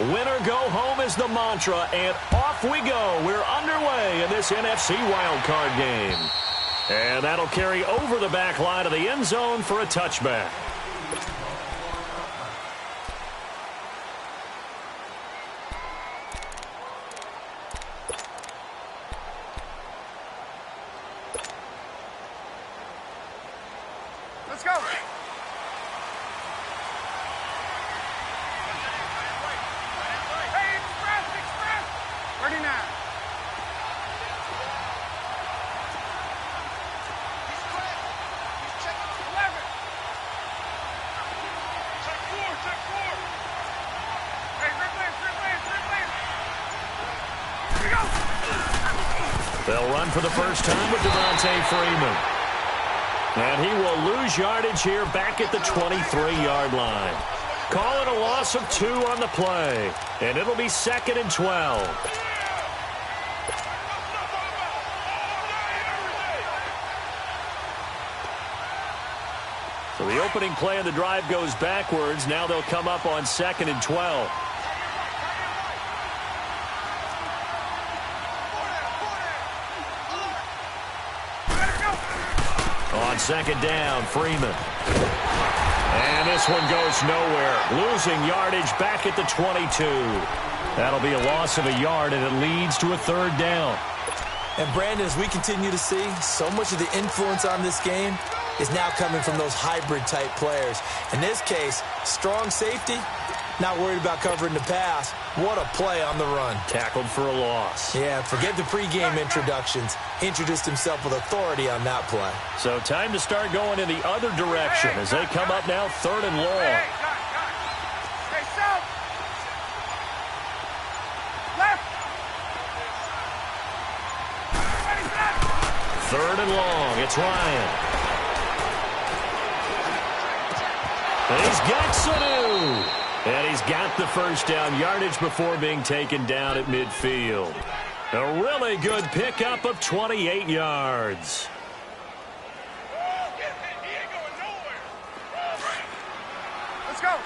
Winner go home is the mantra, and off we go. We're underway in this NFC wildcard game. And that'll carry over the back line of the end zone for a touchback. Let's go. They'll run for the first time with Devontae Freeman. And he will lose yardage here back at the 23-yard line. Call it a loss of 2 on the play. And it'll be 2nd and 12. So the opening play of the drive goes backwards. Now they'll come up on 2nd and 12. On 2nd down, Freeman. And this one goes nowhere. Losing yardage back at the 22. That'll be a loss of a yard, and it leads to a 3rd down. And Brandon, as we continue to see, so much of the influence on this game is now coming from those hybrid-type players. In this case, strong safety, not worried about covering the pass. What a play on the run. Tackled for a loss. Yeah, forget the pregame introductions. Introduced himself with authority on that play. So time to start going in the other direction as they come up now 3rd and long. Hey, south. Left. 3rd and long. It's Ryan. And he's got Sanu. And he's got the first down yardage before being taken down at midfield. A really good pickup of 28 yards. Let's go.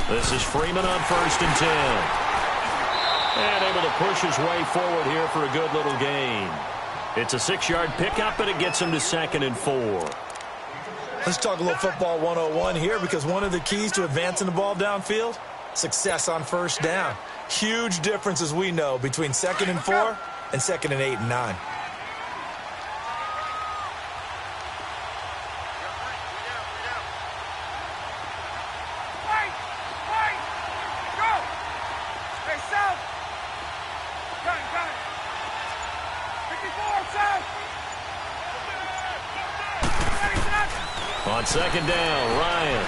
This is Freeman on 1st and 10. And able to push his way forward here for a good little gain. It's a 6-yard pickup, and it gets him to 2nd and 4. Let's talk a little football 101 here, because one of the keys to advancing the ball downfield, success on 1st down. Huge difference, as we know, between 2nd and 4 and 2nd and 8 and 9. On 2nd down, Ryan.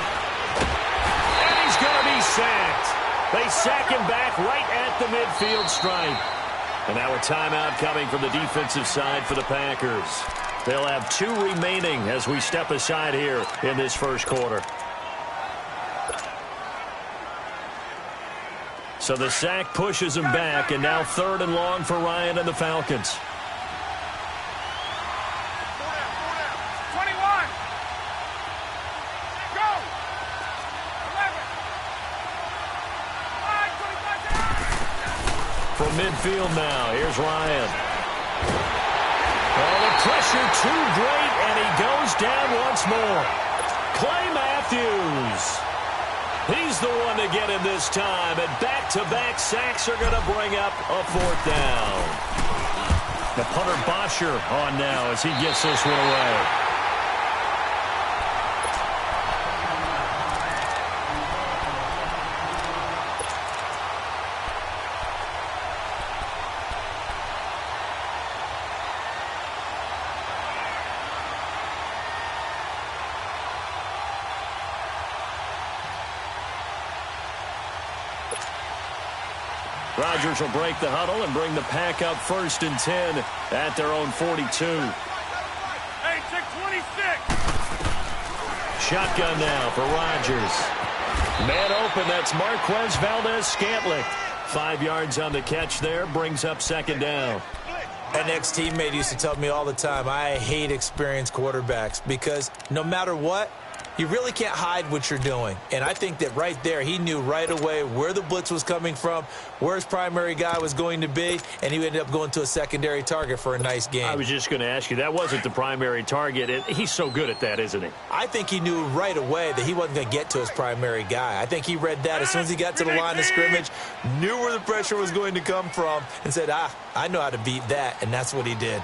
And he's going to be sacked. They sack him back right at the midfield stripe. And now a timeout coming from the defensive side for the Packers. They'll have 2 remaining as we step aside here in this first quarter. So the sack pushes him back, and now 3rd and long for Ryan and the Falcons. From midfield now, here's Ryan. Oh, the pressure too great, and he goes down once more. Clay Matthews. He's the one to get him this time, and back-to-back sacks are going to bring up a 4th down. The punter Bosher on now as he gets this one away. Rodgers will break the huddle and bring the Pack up 1st and 10 at their own 42. Hey, check 26. Shotgun now for Rodgers. Man open, that's Marquez Valdez-Scantling. 5 yards on the catch there, brings up 2nd down. An ex-teammate used to tell me all the time, I hate experienced quarterbacks because no matter what, you really can't hide what you're doing. And I think that right there, he knew right away where the blitz was coming from, where his primary guy was going to be, and he ended up going to a secondary target for a nice game. I was just going to ask you, that wasn't the primary target, and he's so good at that, isn't he? I think he knew right away that he wasn't going to get to his primary guy. I think he read that as soon as he got to the line of scrimmage, knew where the pressure was going to come from, and said, I know how to beat that, and that's what he did.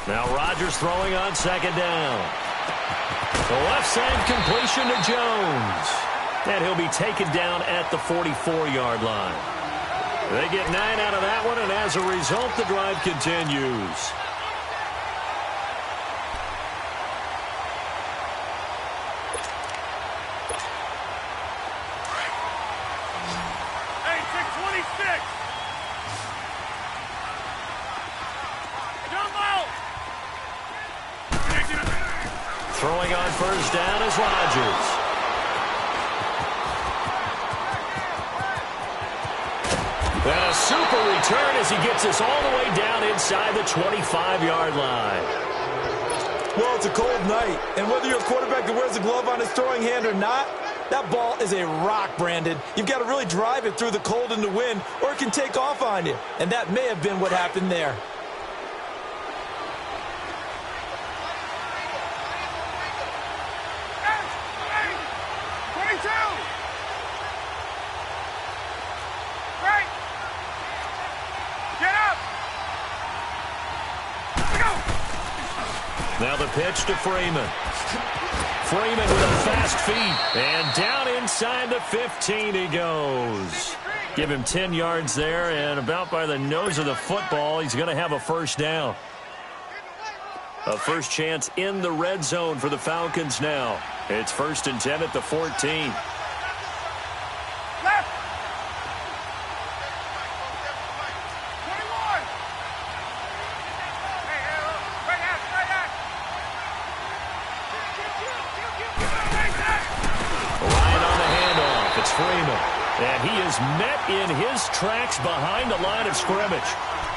Now Rodgers throwing on second down. The left side completion to Jones. And he'll be taken down at the 44-yard line. They get 9 out of that one, and as a result, the drive continues. Hey, 626. Jump out. Throwing on first down is Rodgers. And a super return as he gets us all the way down inside the 25-yard line. Well, it's a cold night, and whether you're a quarterback that wears a glove on his throwing hand or not, that ball is a rock, Brandon. You've got to really drive it through the cold and the wind, or it can take off on you. And that may have been what happened there. Now the pitch to Freeman. Freeman with a fast feet. And down inside the 15 he goes. Give him 10 yards there, and about by the nose of the football, he's going to have a first down. A first chance in the red zone for the Falcons now. It's 1st and 10 at the 14. And he is met in his tracks behind the line of scrimmage.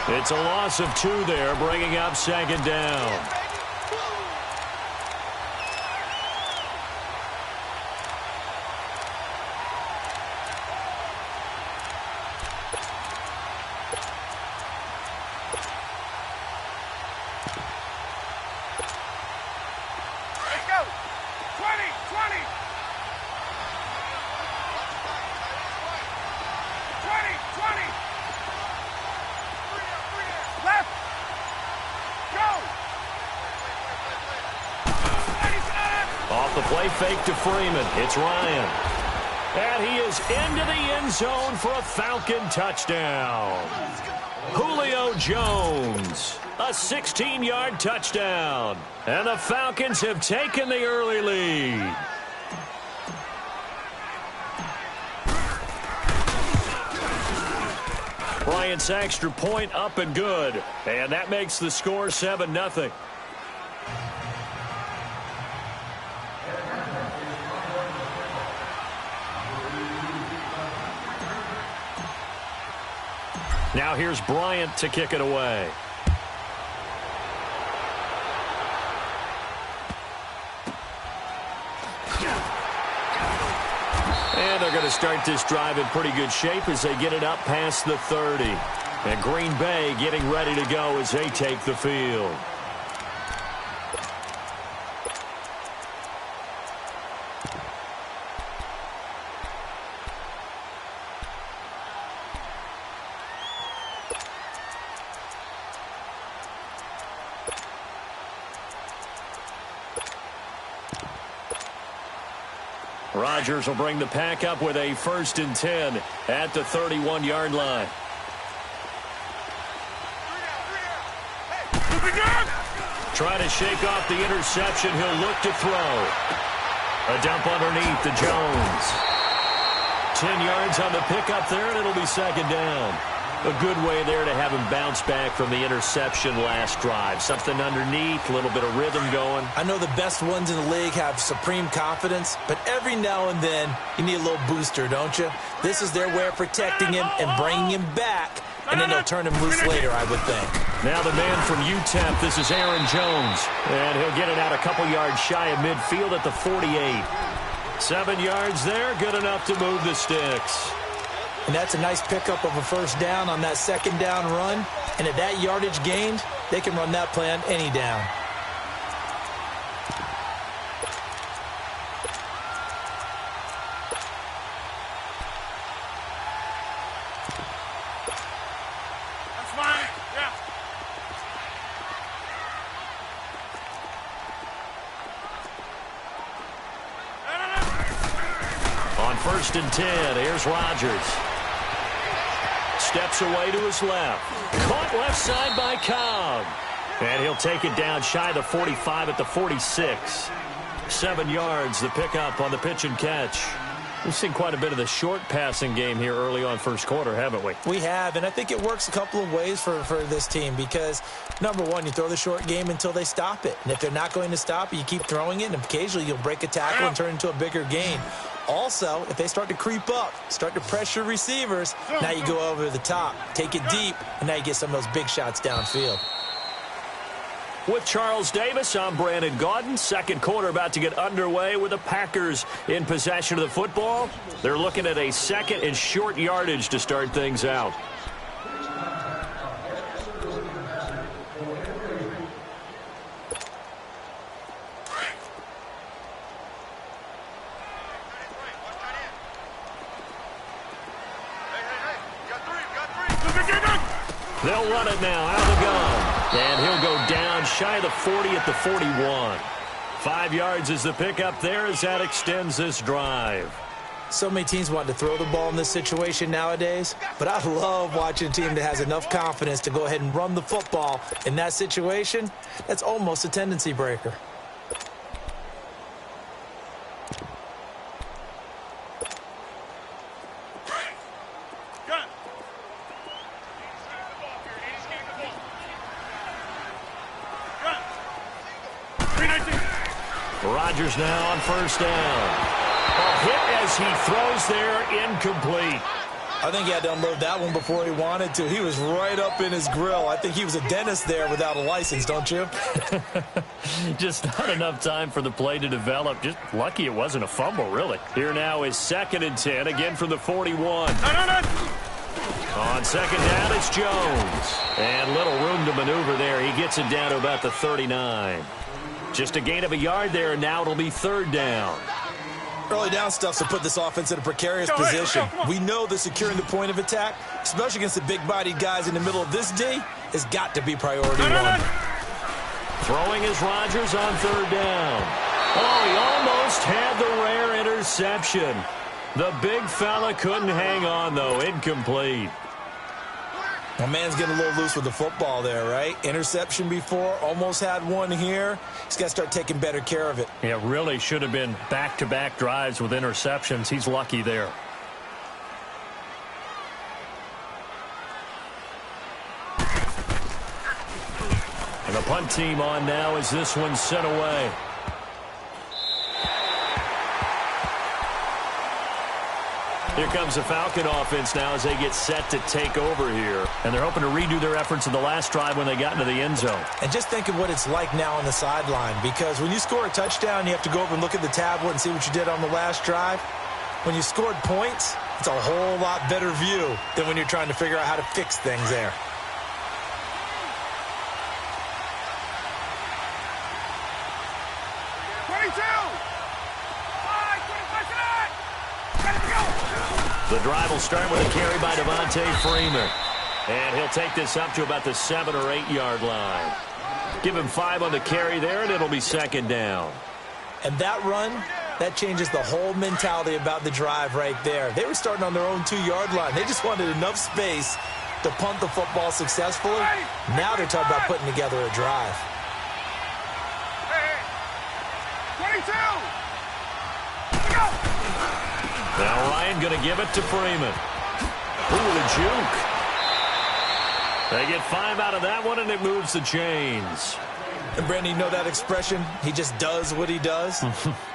It's a loss of 2 there, bringing up second down. Let's go. 20. 20. Left. Go. Off the play fake to Freeman. It's Ryan. And he is into the end zone for a Falcon touchdown. Julio Jones, a 16-yard touchdown. And the Falcons have taken the early lead. Bryant's extra point up and good. And that makes the score 7-0. Now here's Bryant to kick it away. And they're going to start this drive in pretty good shape as they get it up past the 30. And Green Bay getting ready to go as they take the field. Rodgers will bring the pack up with a 1st and 10 at the 31-yard line. Trying to shake off the interception. He'll look to throw. A dump underneath to Jones. 10 yards on the pickup there, and it'll be second down. A good way there to have him bounce back from the interception last drive. Something underneath, a little bit of rhythm going. I know the best ones in the league have supreme confidence, but every now and then you need a little booster, don't you? This is their way of protecting him and bringing him back and then they'll turn him loose later, I would think. Now the man from UTEP, this is Aaron Jones. And he'll get it out a couple yards shy of midfield at the 48. 7 yards there, good enough to move the sticks. And that's a nice pickup of a first down on that second down run. And at that yardage gained, they can run that play on any down. That's fine. Yeah. On 1st and 10, here's Rodgers. Steps away to his left. Caught left side by Cobb. And he'll take it down shy of the 45 at the 46. 7 yards, the pickup on the pitch and catch. We've seen quite a bit of the short passing game here early on first quarter, haven't we? We have, and I think it works a couple of ways for this team because, number one, you throw the short game until they stop it. And if they're not going to stop it, you keep throwing it, and occasionally you'll break a tackle and turn it into a bigger gain. Also, if they start to creep up, start to pressure receivers, now you go over the top, take it deep, and now you get some of those big shots downfield. With Charles Davis, I'm Brandon Gaudin. Second quarter about to get underway with the Packers in possession of the football. They're looking at a second and short yardage to start things out. They'll run it now out of the gun. And he'll go down shy of the 40 at the 41. 5 yards is the pickup there as that extends this drive. So many teams want to throw the ball in this situation nowadays, but I love watching a team that has enough confidence to go ahead and run the football in that situation. That's almost a tendency breaker. Rodgers now on first down. A hit as he throws there, incomplete. I think he had to unload that one before he wanted to. He was right up in his grill. I think he was a dentist there without a license, don't you? Just not enough time for the play to develop. Just lucky it wasn't a fumble, really. Here now is 2nd and 10, again from the 41. On second down, it's Jones. And little room to maneuver there. He gets it down to about the 39. Just a gain of a yard there, and now it'll be 3rd down. Early down stuff's to put this offense in a precarious position. We know that securing the point of attack, especially against the big-bodied guys in the middle of this D, has got to be priority one. Throwing is Rodgers on 3rd down. Oh, he almost had the rare interception. The big fella couldn't hang on, though. Incomplete. My man's getting a little loose with the football there, right? Interception before, almost had one here. He's got to start taking better care of it. Yeah, really should have been back-to-back drives with interceptions. He's lucky there. And the punt team on now as this one's sent away. Here comes the Falcon offense now as they get set to take over here. And they're hoping to redo their efforts in the last drive when they got into the end zone. And just think of what it's like now on the sideline, because when you score a touchdown, you have to go over and look at the tablet and see what you did on the last drive. When you scored points, it's a whole lot better view than when you're trying to figure out how to fix things there. The drive will start with a carry by Devontae Freeman. And he'll take this up to about the 7 or 8 yard line. Give him 5 on the carry there, and it'll be 2nd down. And that run, that changes the whole mentality about the drive right there. They were starting on their own 2 yard line. They just wanted enough space to punt the football successfully. Now they're talking about putting together a drive. 22! Now Ryan going to give it to Freeman. Ooh, the juke. They get 5 out of that one, and it moves the chains. And, Brandon, you know that expression? He just does what he does?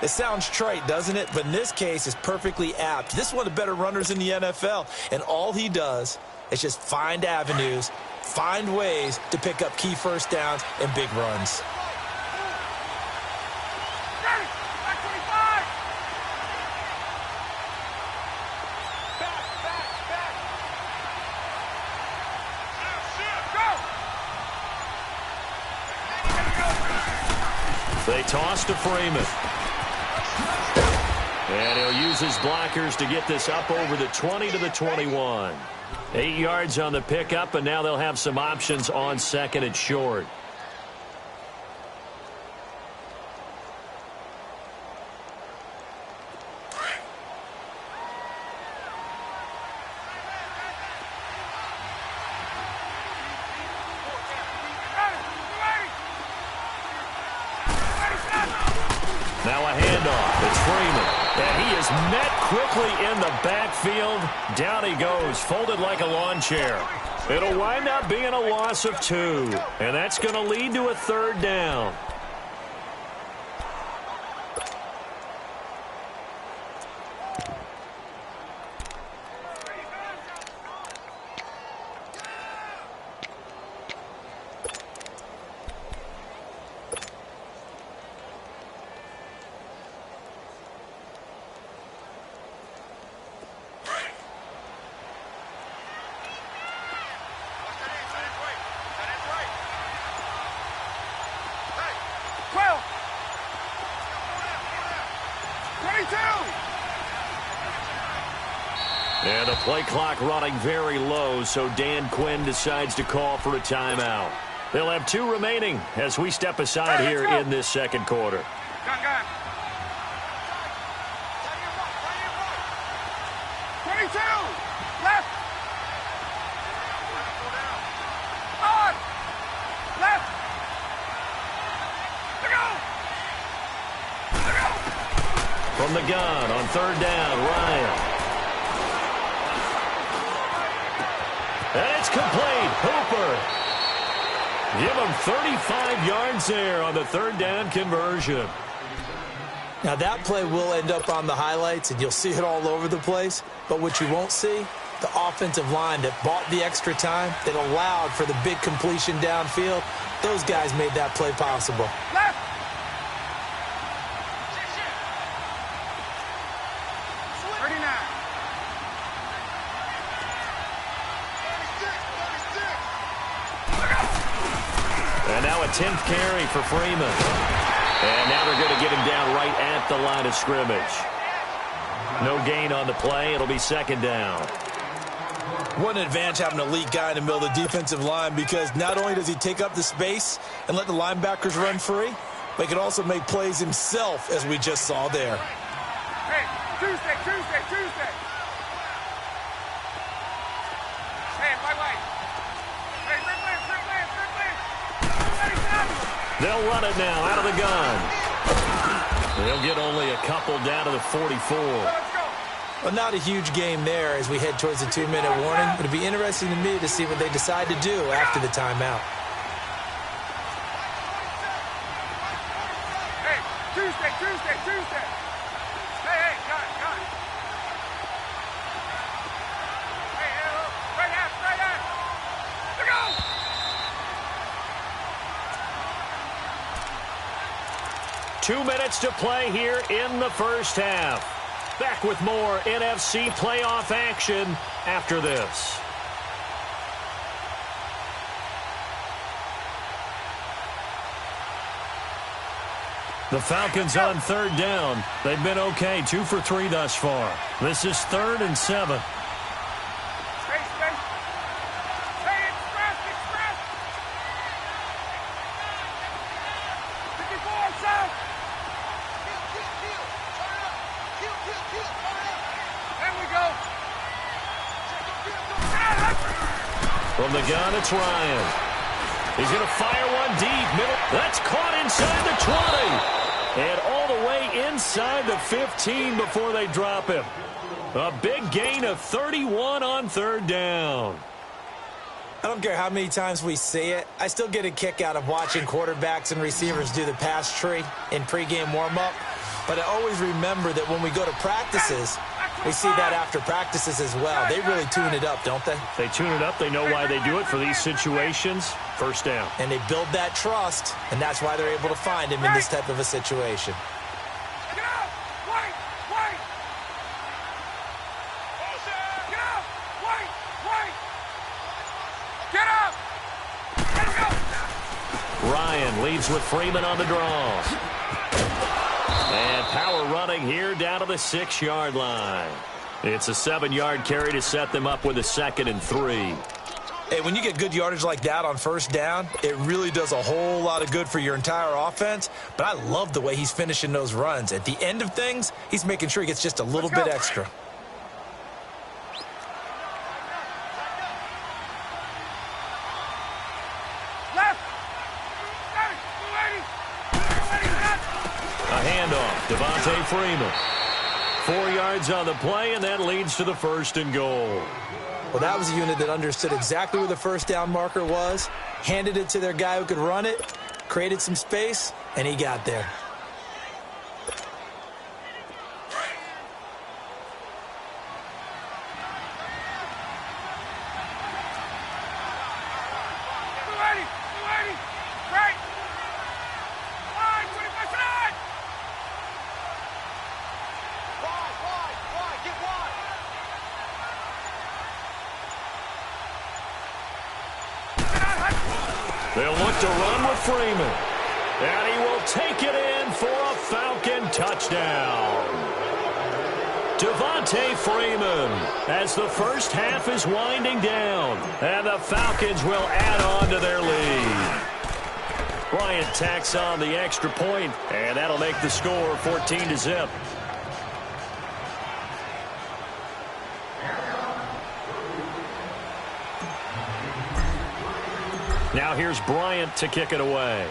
It sounds trite, doesn't it? But in this case, it's perfectly apt. This is one of the better runners in the NFL, and all he does It's just find avenues, find ways to pick up key first downs and big runs. Ready. Back 25. Back. Go. They toss to Freeman. And he'll use his blockers to get this up over the 20 to the 21. 8 yards on the pickup, and now they'll have some options on second and short. Now a handoff. It's Freeman. And he is met quickly in the backfield. Down he goes, folded like a lawn chair. It'll wind up being a loss of 2. And that's going to lead to a third down. And the play clock running very low, so Dan Quinn decides to call for a timeout. They'll have 2 remaining as we step aside here in this second quarter. Gun. 22. Left. On. Left. From the gun on third down, Ryan. And it's complete. Hooper. Give him 35 yards there on the third down conversion. Now that play will end up on the highlights, and you'll see it all over the place. But what you won't see, the offensive line that bought the extra time, that allowed for the big completion downfield, those guys made that play possible. Left. 39. And now a 10th carry for Freeman. And now they're going to get him down right at the line of scrimmage. No gain on the play. It'll be second down. What an advantage having an elite guy in the middle of the defensive line, because not only does he take up the space and let the linebackers run free, but he can also make plays himself, as we just saw there. Hey, Tuesday. Hey, wait. Hey, Rick. They'll run it now out of the gun. They'll get only a couple down to the 44. Well, not a huge game there as we head towards the 2-minute warning. It'll be interesting to me to see what they decide to do after the timeout. Hey, Tuesday. Hey, gun. Hey, right out. Let's go. 2 minutes to play here in the first half. Back with more NFC playoff action after this. The Falcons on third down. They've been okay, 2 for 3 thus far. This is 3rd and 7. Space. Hey, express. 54, south. There we go. From the gun, it's Ryan. He's going to fire one deep. Middle. That's caught inside the 20. And all the way inside the 15 before they drop him. A big gain of 31 on third down. I don't care how many times we see it. I still get a kick out of watching quarterbacks and receivers do the pass tree in pregame warm-up. But I always remember that when we go to practices, We see that after practices as well. They really tune it up, don't they? They tune it up. They know why they do it for these situations. First down. And they build that trust, and that's why they're able to find him in this type of a situation. Get up! Wait! Wait! Get up! Wait! Wait! Get up! Let him go! Ryan leads with Freeman on the draw. And power running here down to the 6-yard line. It's a 7-yard carry to set them up with a 2nd and 3. Hey, when you get good yardage like that on first down, it really does a whole lot of good for your entire offense. But I love the way he's finishing those runs. At the end of things, he's making sure he gets just a little bit extra. Devontae Freeman. 4 yards on the play, and that leads to the 1st and goal. Well, that was a unit that understood exactly where the first down marker was, handed it to their guy who could run it, created some space, and he got there. They'll look to run with Freeman. And he will take it in for a Falcon touchdown. Devontae Freeman as the first half is winding down. And the Falcons will add on to their lead. Bryant tacks on the extra point, and that'll make the score 14-0. Now here's Bryant to kick it away.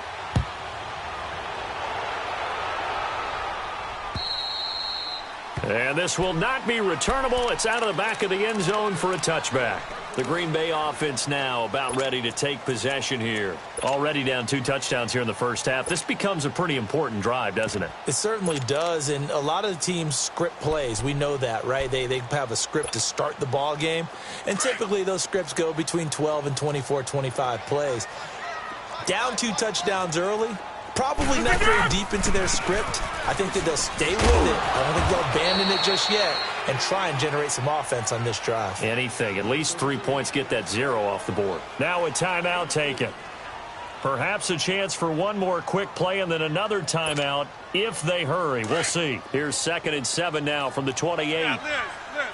And this will not be returnable. It's out of the back of the end zone for a touchback. The Green Bay offense now about ready to take possession here. Already down 2 touchdowns here in the first half. This becomes a pretty important drive, doesn't it? It certainly does, and a lot of the teams script plays. We know that, right? They have a script to start the ball game, and typically those scripts go between 12 and 24, 25 plays. Down 2 touchdowns early, probably not very deep into their script. I think that they'll stay with it. I don't think they'll abandon it just yet and try and generate some offense on this drive. Anything. At least 3 points, get that 0 off the board. Now a timeout taken. Perhaps a chance for one more quick play and then another timeout if they hurry. We'll see. Here's 2nd and 7 now from the 28. Yeah, Liz.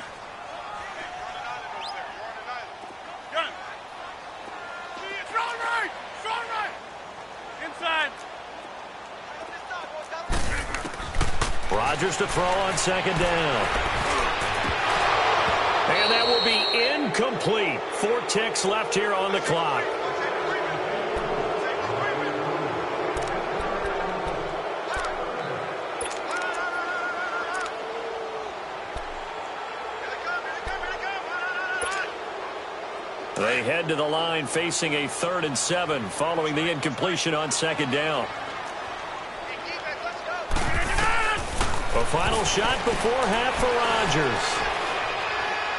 Strong right! Strong right! Inside. Rodgers to throw on 2nd down. And that will be incomplete. 4 ticks left here on the clock. They head to the line facing a 3rd and 7 following the incompletion on 2nd down. A final shot before half for Rodgers.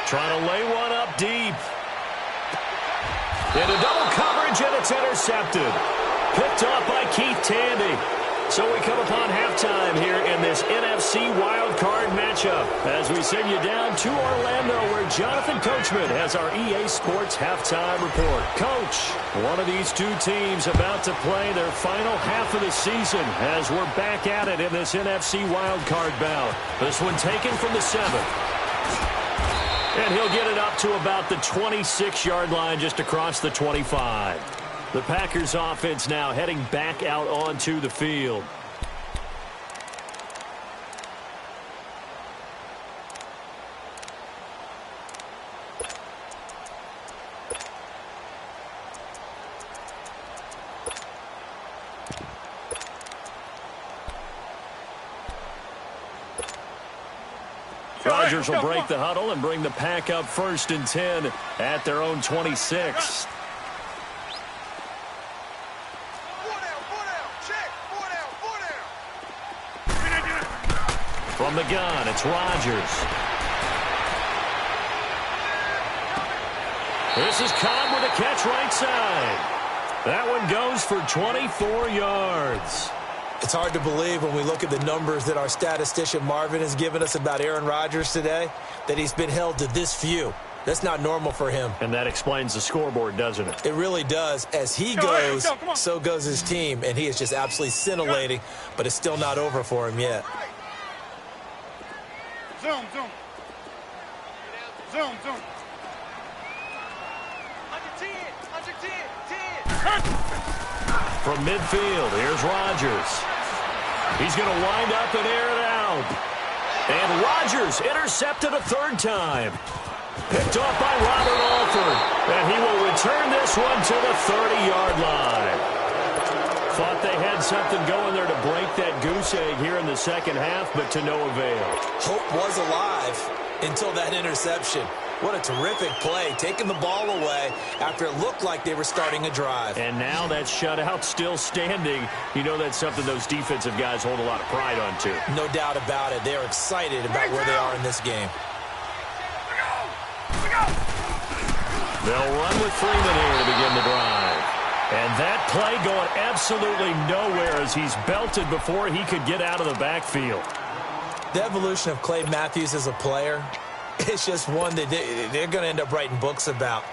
Trying to lay one up deep. Into double coverage, and it's intercepted. Picked off by Keith Tandy. So we come upon halftime here in this NFC wildcard matchup as we send you down to Orlando where Jonathan Coachman has our EA Sports halftime report. Coach, one of these 2 teams about to play their final half of the season as we're back at it in this NFC wildcard bout. This one taken from the 7th. And he'll get it up to about the 26-yard line just across the 25. The Packers offense now heading back out onto the field. Rodgers will break the huddle and bring the Pack up 1st and 10 at their own 26. From the gun, it's Rodgers. This is Cobb with a catch right side. That one goes for 24 yards. It's hard to believe when we look at the numbers that our statistician Marvin has given us about Aaron Rodgers today, that he's been held to this few. That's not normal for him. And that explains the scoreboard, doesn't it? It really does. As he goes, so goes his team, and he is just absolutely scintillating, but it's still not over for him yet. Zoom, zoom. Zoom, zoom. From midfield, here's Rodgers. He's going to wind up and air it out. And Rodgers intercepted a third time. Picked off by Robert Alford. And he will return this one to the 30-yard line. Thought they had something going there to break that goose egg here in the second half, but to no avail. Hope was alive until that interception. What a terrific play, taking the ball away after it looked like they were starting a drive. And now that shutout still standing. You know that's something those defensive guys hold a lot of pride on, too. No doubt about it. They're excited about where they are in this game. They'll run with Freeman here to begin the drive. And that play going absolutely nowhere as he's belted before he could get out of the backfield. The evolution of Clay Matthews as a player, it's just one that they're going to end up writing books about.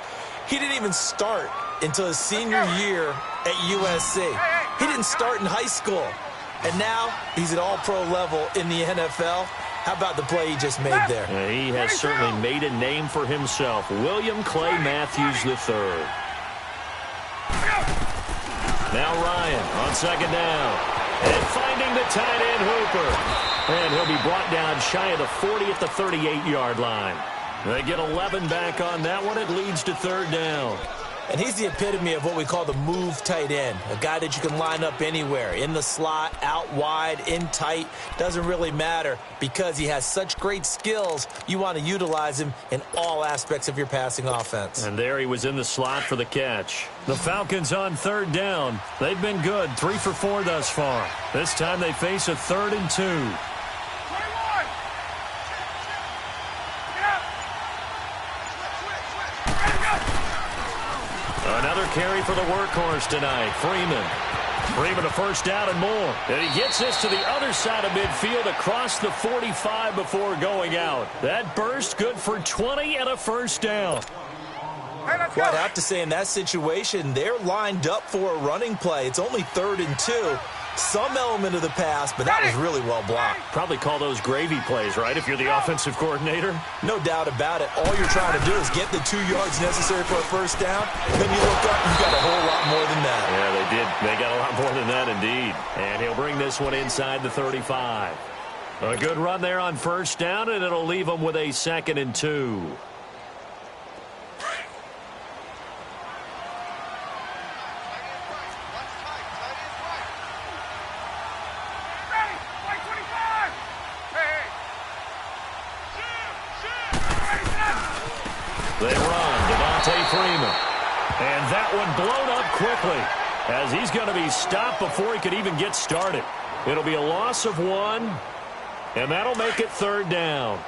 He didn't even start until his senior year at USC. He didn't start in high school. And now he's at all-pro level in the NFL. How about the play he just made there? Yeah, he has certainly made a name for himself. William Clay Matthews III. Now Ryan on second down. And finding the tight end Hooper. And he'll be brought down shy of the 40 at the 38-yard line. They get 11 back on that one. It leads to third down. And he's the epitome of what we call the move tight end, a guy that you can line up anywhere, in the slot, out wide, in tight. Doesn't really matter because he has such great skills. You want to utilize him in all aspects of your passing offense. And there he was in the slot for the catch. The Falcons on third down. They've been good, 3 for 4 thus far. This time they face a 3rd and 2. Another carry for the workhorse tonight, Freeman. Freeman a first down and more. And he gets this to the other side of midfield across the 45 before going out. That burst good for 20 and a first down. Well, I'd have to say in that situation, they're lined up for a running play. It's only 3rd and 2. Some element of the pass, but that was really well blocked. Probably call those gravy plays, right, if you're the offensive coordinator? No doubt about it. All you're trying to do is get the 2 yards necessary for a first down. Then you look up, you've got a whole lot more than that. Yeah, they did. They got a lot more than that, indeed. And he'll bring this one inside the 35. A good run there on first down, and it'll leave them with a 2nd and 2. They run, Devontae Freeman. And that one blown up quickly as he's going to be stopped before he could even get started. It'll be a loss of 1, and that'll make it 3rd down.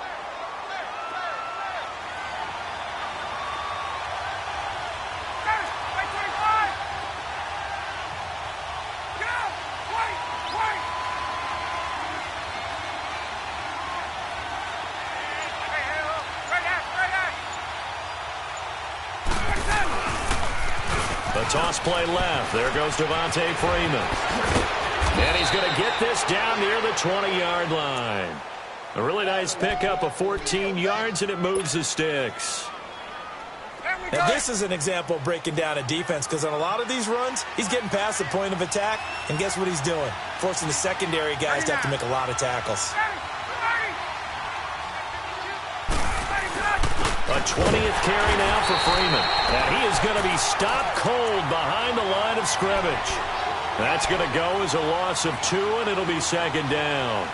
A toss play left. There goes Devontae Freeman. And he's going to get this down near the 20-yard line. A really nice pickup of 14 yards, and it moves the sticks. Now, this is an example of breaking down a defense because on a lot of these runs, he's getting past the point of attack, and guess what he's doing? Forcing the secondary guys to have to make a lot of tackles. A 20th carry now for Freeman. And he is going to be stopped cold behind the line of scrimmage. That's going to go as a loss of 2, and it'll be 2nd down.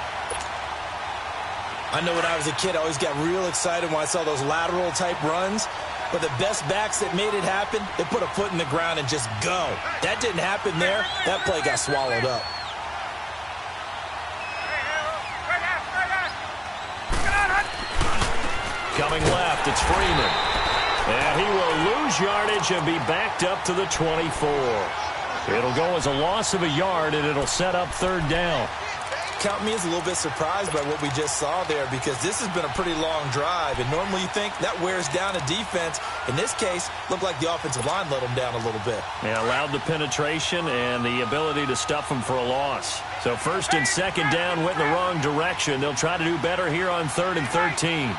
I know when I was a kid, I always got real excited when I saw those lateral-type runs. But the best backs that made it happen, they put a foot in the ground and just go. That didn't happen there. That play got swallowed up. Coming left, it's Freeman. And he will lose yardage and be backed up to the 24. It'll go as a loss of a yard, and it'll set up third down. Count me as a little bit surprised by what we just saw there, because this has been a pretty long drive, and normally you think that wears down a defense. In this case, looked like the offensive line let them down a little bit. And allowed the penetration and the ability to stuff them for a loss. So first and second down went in the wrong direction. They'll try to do better here on 3rd and 13.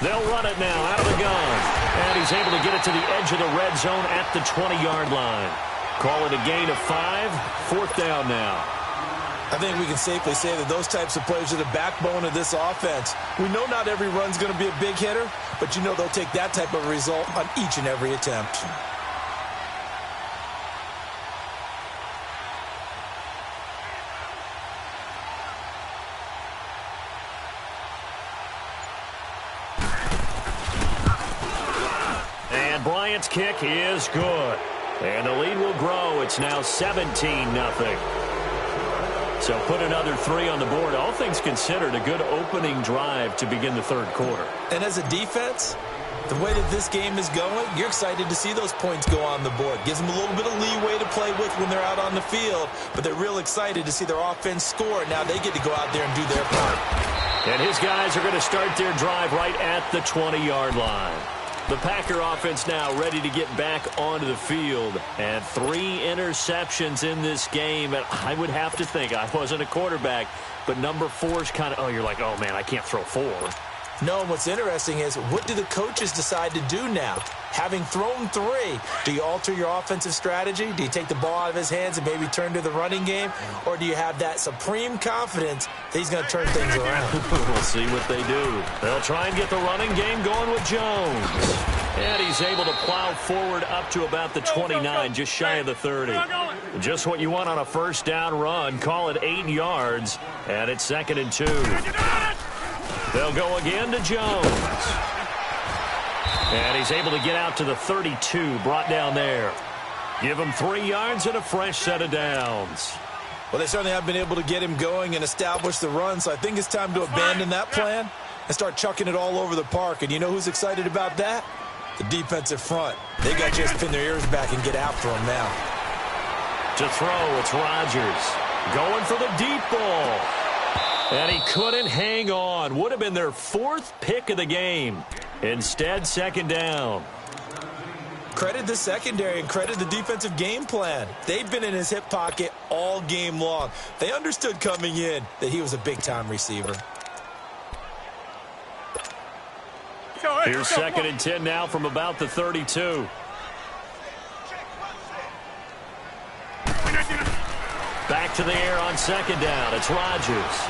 They'll run it now out of the gun. And he's able to get it to the edge of the red zone at the 20-yard line. Call it a gain of 5. 4th down now. I think we can safely say that those types of plays are the backbone of this offense. We know not every run's going to be a big hitter, but you know they'll take that type of result on each and every attempt. Bryant's kick is good. And the lead will grow. It's now 17-0. So put another 3 on the board. All things considered, a good opening drive to begin the third quarter. And as a defense, the way that this game is going, you're excited to see those points go on the board. Gives them a little bit of leeway to play with when they're out on the field, but they're real excited to see their offense score. Now they get to go out there and do their part. And his guys are going to start their drive right at the 20-yard line. The Packer offense now ready to get back onto the field. And 3 interceptions in this game. And I would have to think, I wasn't a quarterback, but number 4 is kind of, oh, you're like, oh, man, I can't throw 4. No, and what's interesting is, what do the coaches decide to do now? Having thrown 3, do you alter your offensive strategy? Do you take the ball out of his hands and maybe turn to the running game? Or do you have that supreme confidence that he's going to turn things around? We'll see what they do. They'll try and get the running game going with Jones. And he's able to plow forward up to about the 29, just shy of the 30. Just what you want on a first down run. Call it 8 yards, and it's 2nd and 2. They'll go again to Jones. And he's able to get out to the 32, brought down there. Give him 3 yards and a fresh set of downs. Well, they certainly have been able to get him going and establish the run, so I think it's time to abandon that plan and start chucking it all over the park. And you know who's excited about that? The defensive front. They got to just pin their ears back and get after him now. To throw, it's Rodgers. Going for the deep ball. And he couldn't hang on. Would have been their 4th pick of the game. Instead, 2nd down. Credit the secondary and credit the defensive game plan. They've been in his hip pocket all game long. They understood coming in that he was a big-time receiver. Here's 2nd and 10 now from about the 32. Back to the air on 2nd down. It's Rodgers.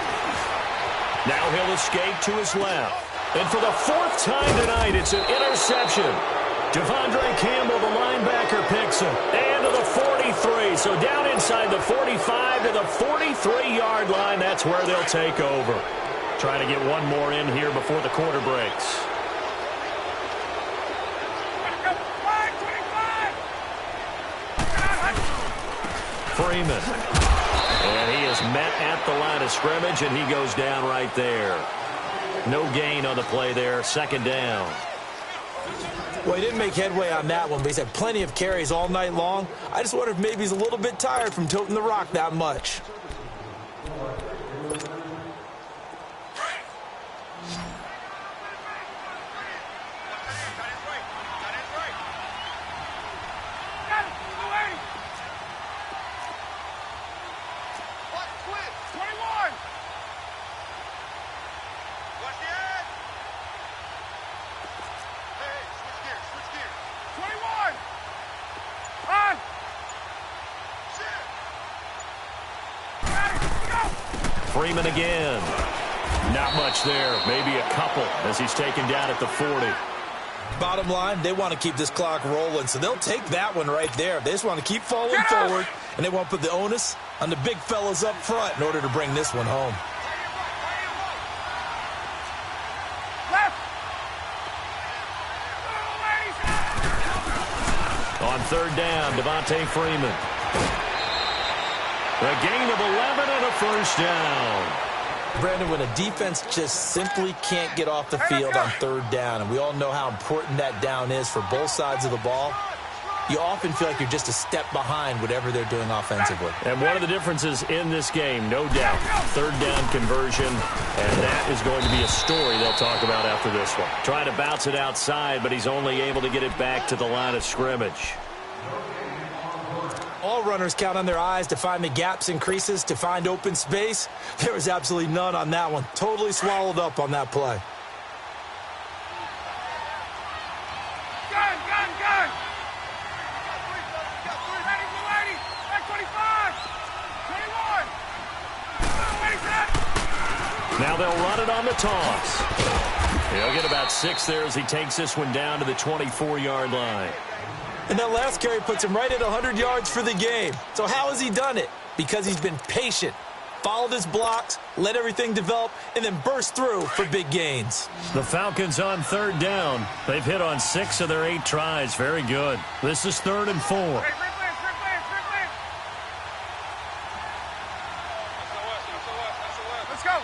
Now he'll escape to his left. And for the 4th time tonight, it's an interception. Devondre Campbell, the linebacker, picks him. And to the 43. So down inside the 45 to the 43-yard line. That's where they'll take over. Trying to get one more in here before the quarter breaks. Freeman. And he is met at the line of scrimmage, and he goes down right there. No gain on the play there. 2nd down. Well, he didn't make headway on that one, but he's had plenty of carries all night long. I just wonder if maybe he's a little bit tired from toting the rock that much. Freeman again. Not much there. Maybe a couple as he's taken down at the 40. Bottom line, they want to keep this clock rolling, so they'll take that one right there. They just want to keep falling forward, and they want to put the onus on the big fellas up front in order to bring this one home. On third down, Devontae Freeman. A gain of 11 and a first down. Brandon, when a defense just simply can't get off the field on third down, and we all know how important that down is for both sides of the ball, you often feel like you're just a step behind whatever they're doing offensively. And one of the differences in this game, no doubt, third down conversion, and that is going to be a story they'll talk about after this one. Trying to bounce it outside, but he's only able to get it back to the line of scrimmage. All runners count on their eyes to find the gaps and creases, to find open space. There was absolutely none on that one. Totally swallowed up on that play. Gun! Ready, 280! Back 25! 21! Now they'll run it on the toss. He'll get about 6 there as he takes this one down to the 24-yard line. And that last carry puts him right at 100 yards for the game. So how has he done it? Because he's been patient, followed his blocks, let everything develop, and then burst through for big gains. The Falcons on third down. They've hit on 6 of their 8 tries. Very good. This is 3rd and 4. Let's go!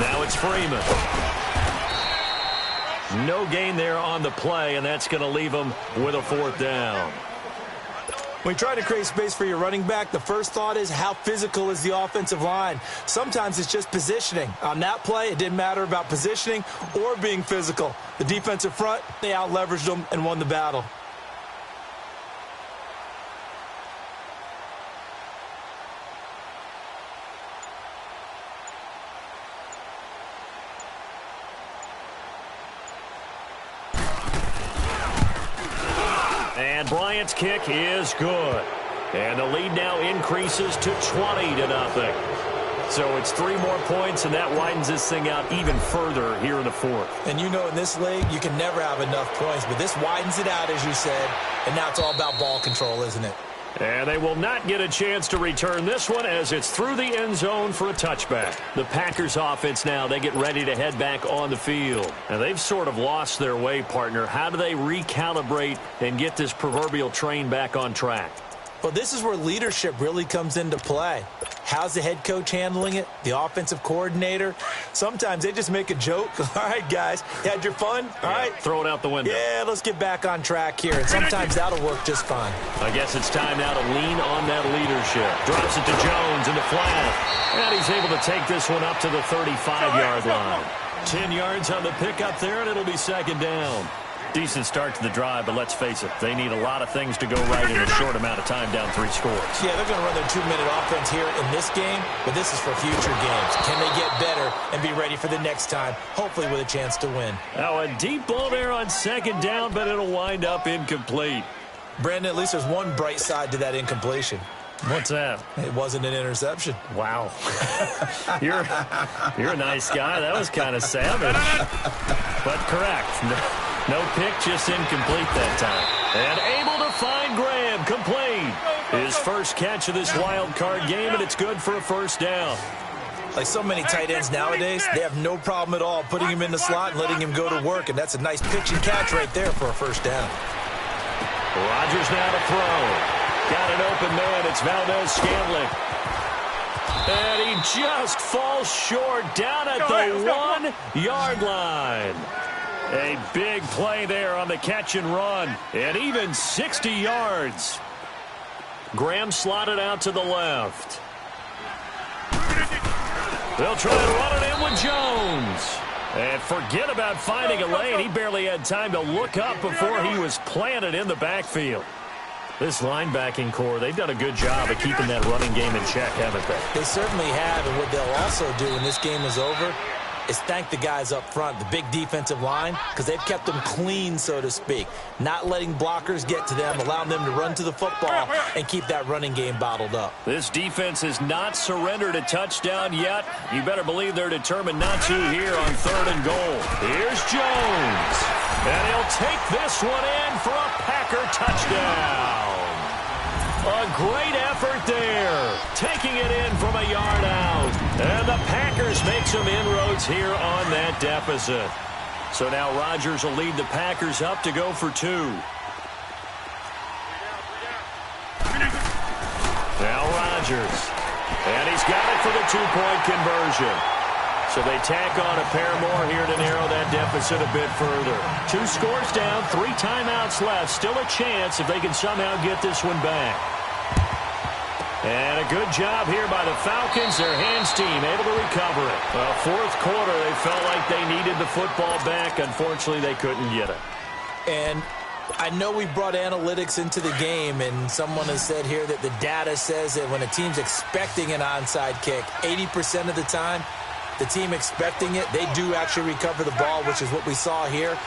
Now it's Freeman. No gain there on the play, and that's going to leave him with a 4th down. When you try to create space for your running back, the first thought is how physical is the offensive line. Sometimes it's just positioning. On that play, it didn't matter about positioning or being physical. The defensive front, they out-leveraged them and won the battle. And Bryant's kick is good. And the lead now increases to 20-0. So it's 3 more points, and that widens this thing out even further here in the 4th. And you know in this league, you can never have enough points, but this widens it out, as you said, and now it's all about ball control, isn't it? And they will not get a chance to return this one as it's through the end zone for a touchback. The Packers offense now, they get ready to head back on the field. And they've sort of lost their way, partner. How do they recalibrate and get this proverbial train back on track? Well, this is where leadership really comes into play. How's the head coach handling it? The offensive coordinator? Sometimes they just make a joke. All right, guys, you had your fun? All right. Throw it out the window. Yeah, let's get back on track here. And sometimes that'll work just fine. I guess it's time now to lean on that leadership. Drops it to Jones in the flat. And he's able to take this one up to the 35-yard line. 10 yards on the pickup there, and it'll be 2nd down. Decent start to the drive, but let's face it, they need a lot of things to go right in a short amount of time, down 3 scores. Yeah, they're going to run their 2-minute offense here in this game, but this is for future games. Can they get better and be ready for the next time, hopefully with a chance to win? Now a deep ball there on 2nd down, but it'll wind up incomplete. Brandon, at least there's one bright side to that incompletion. What's that? It wasn't an interception. Wow. You're a nice guy. That was kind of savage. But correct. No pick, just incomplete that time. And able to find Graham, complete. His first catch of this wild card game, and it's good for a 1st down. Like so many tight ends nowadays, they have no problem at all putting him in the slot and letting him go to work, and that's a nice pitch and catch right there for a 1st down. Rodgers now to throw. Got an open man. It's Valdez-Scantling. And he just falls short down at the 1-yard line. A big play there on the catch and run. And even 60 yards. Graham slotted out to the left. They'll try to run it in with Jones. And forget about finding a lane. He barely had time to look up before he was planted in the backfield. This linebacking core, they've done a good job of keeping that running game in check, haven't they? They certainly have, and what they'll also do when this game is over is thank the guys up front, the big defensive line, because they've kept them clean, so to speak. Not letting blockers get to them, allowing them to run to the football and keep that running game bottled up. This defense has not surrendered a touchdown yet. You better believe they're determined not to here on 3rd and goal. Here's Jones. And he'll take this one in for a Packer touchdown. A great effort there, taking it in from a yard out. And the Packers make some inroads here on that deficit. So So now Rodgers will lead the Packers up to go for 2. Now Rodgers. And he's got it for the 2-point conversion. So they tack on a pair more here to narrow that deficit a bit further. 2 scores down, 3 timeouts left. Still a chance if they can somehow get this one back. And a good job here by the Falcons. Their hands team able to recover it. Well, fourth quarter, they felt like they needed the football back. Unfortunately, they couldn't get it. And I know we brought analytics into the game, and someone has said here that the data says that when a team's expecting an onside kick, 80% of the time, the team expecting it, they do actually recover the ball, which is what we saw here.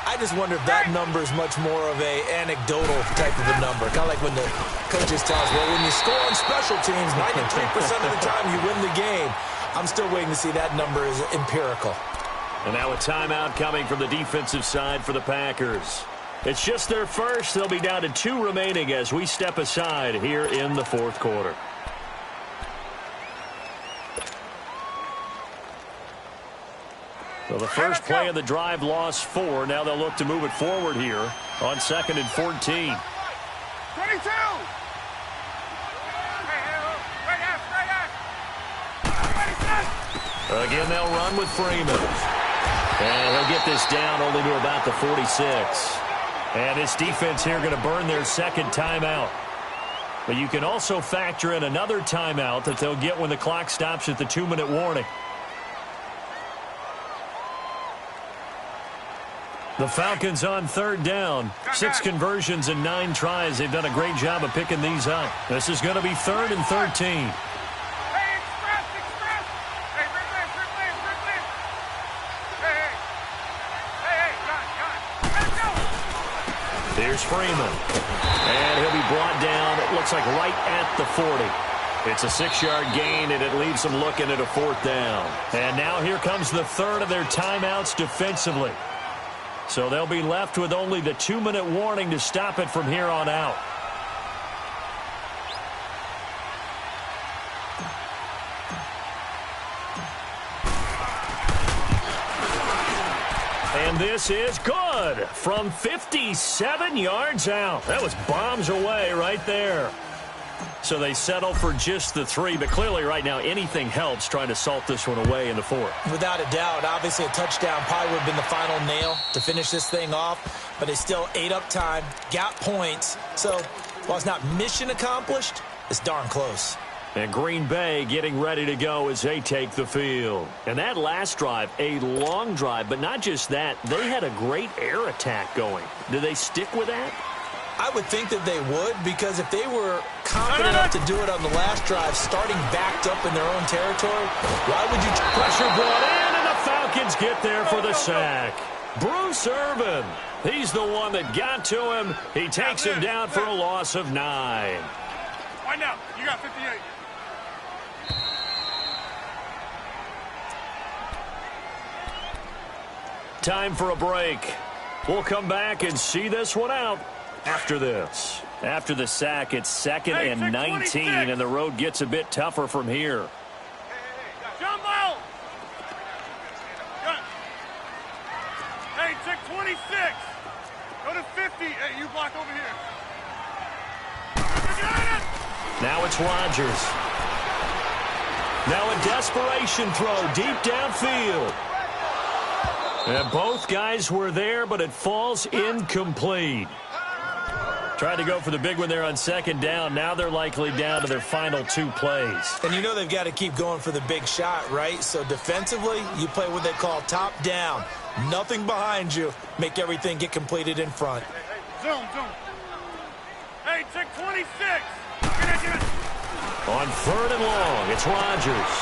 I just wonder if that number is much more of a anecdotal type of a number. Kind of like when the coaches tell us, well, when you score on special teams, 93% of the time you win the game. I'm still waiting to see that number is empirical. And now a timeout coming from the defensive side for the Packers. It's just their first. They'll be down to 2 remaining as we step aside here in the fourth quarter. So the first play of the drive lost 4. Now they'll look to move it forward here on 2nd and 14. 22! Again, they'll run with Freeman. And he'll get this down only to about the 46. And this defense here going to burn their second timeout. But you can also factor in another timeout that they'll get when the clock stops at the 2-minute warning. The Falcons on 3rd down. 6 conversions and 9 tries. They've done a great job of picking these up. This is going to be 3rd and 13. Here's Freeman. And he'll be brought down, it looks like right at the 40. It's a 6-yard gain, and it leaves them looking at a 4th down. And now here comes the 3rd of their timeouts defensively. So they'll be left with only the 2-minute warning to stop it from here on out. And this is good from 57 yards out. That was bombs away right there. So they settle for just the 3, but clearly right now anything helps trying to salt this one away in the 4th. Without a doubt, obviously a touchdown probably would have been the final nail to finish this thing off, but it's still ate up time, got points. So while it's not mission accomplished, it's darn close. And Green Bay getting ready to go as they take the field. And that last drive, a long drive, but not just that, they had a great air attack going. Do they stick with that? I would think that they would, because if they were confident enough to do it on the last drive, starting backed up in their own territory, why would you... Pressure brought in, and the Falcons get there for the sack. Bruce Irvin, he's the one that got to him. He takes him down for a loss of 9. Wind out. You got 58. Time for a break. We'll come back and see this one out after this. After the sack, it's 2nd and 19, and the road gets a bit tougher from here. Jumbo! Hey, check 26. Go to 50. Hey, you block over here. Now it's Rodgers. Now a desperation throw deep downfield. And both guys were there, but it falls incomplete. Tried to go for the big one there on 2nd down. Now they're likely down to their final 2 plays. And you know they've got to keep going for the big shot, right? So defensively, you play what they call top down. Nothing behind you. Make everything get completed in front. Zoom. Hey, check 26. On 3rd and long, it's Rodgers.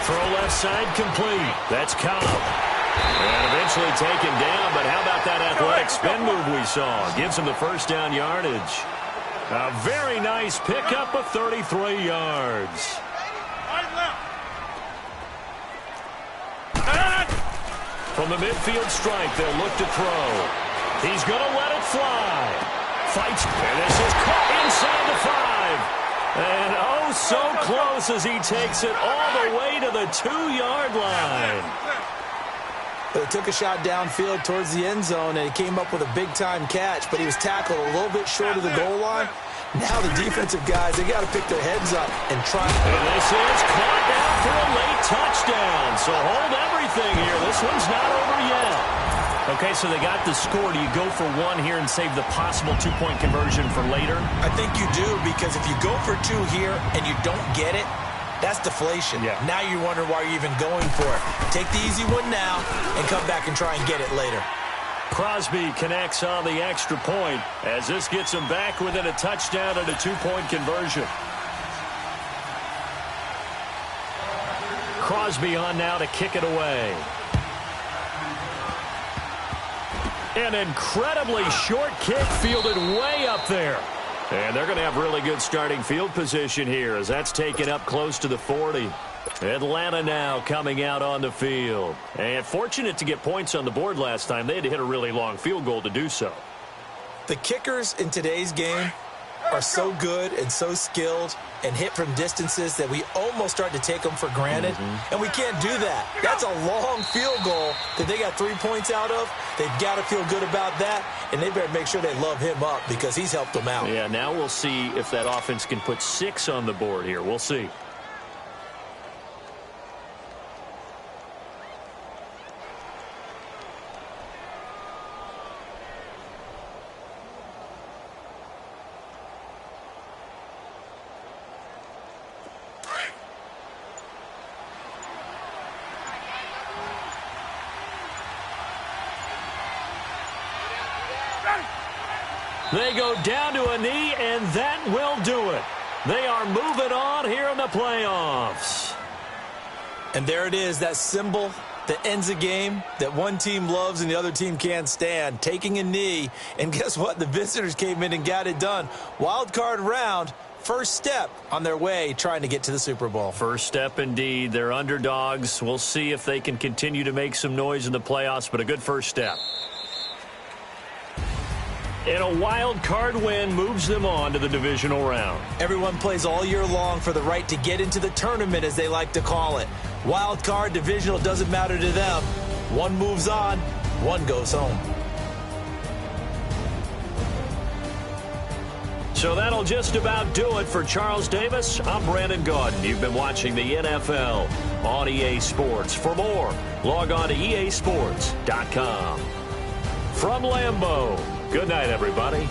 Throw left side complete. That's Cobb. And eventually taken down, but how about that athletic spin move we saw? Gives him the first down yardage. A very nice pickup of 33 yards. From the midfield stripe, they'll look to throw. He's going to let it fly. Fights, and this is caught inside the 5. And oh, so close as he takes it all the way to the 2-yard line. But he took a shot downfield towards the end zone, and he came up with a big-time catch, but he was tackled a little bit short of the goal line. Now the defensive guys, they got to pick their heads up and try. And this is caught down for a late touchdown. So hold everything here. This one's not over yet. Okay, so they got the score. Do you go for one here and save the possible two-point conversion for later? I think you do, because if you go for two here and you don't get it, that's deflation. Yeah. Now you wonder why you're even going for it. Take the easy one now and come back and try and get it later. Crosby connects on the extra point as this gets him back within a touchdown and a two-point conversion. Crosby on now to kick it away. An incredibly short kick fielded way up there. And they're going to have really good starting field position here as that's taken up close to the 40. Atlanta now coming out on the field. And fortunate to get points on the board last time. They had to hit a really long field goal to do so. The kickers in today's game are so good and so skilled and hit from distances that we almost start to take them for granted. And we can't do that. That's a long field goal that they got 3 points out of. They've got to feel good about that, and they better make sure they love him up because he's helped them out. Yeah, now we'll see if that offense can put 6 on the board here. We'll see. They go down to a knee, and that will do it. They are moving on here in the playoffs. And there it is, that symbol that ends a game that one team loves and the other team can't stand, taking a knee. And guess what? The visitors came in and got it done. Wild card round, first step on their way trying to get to the Super Bowl. First step indeed. They're underdogs. We'll see if they can continue to make some noise in the playoffs, but a good first step. And a wild card win moves them on to the divisional round. Everyone plays all year long for the right to get into the tournament, as they like to call it. Wild card, divisional, doesn't matter to them. One moves on, one goes home. So that'll just about do it for Charles Davis. I'm Brandon Gaudin. You've been watching the NFL on EA Sports. For more, log on to easports.com. From Lambeau, good night, everybody.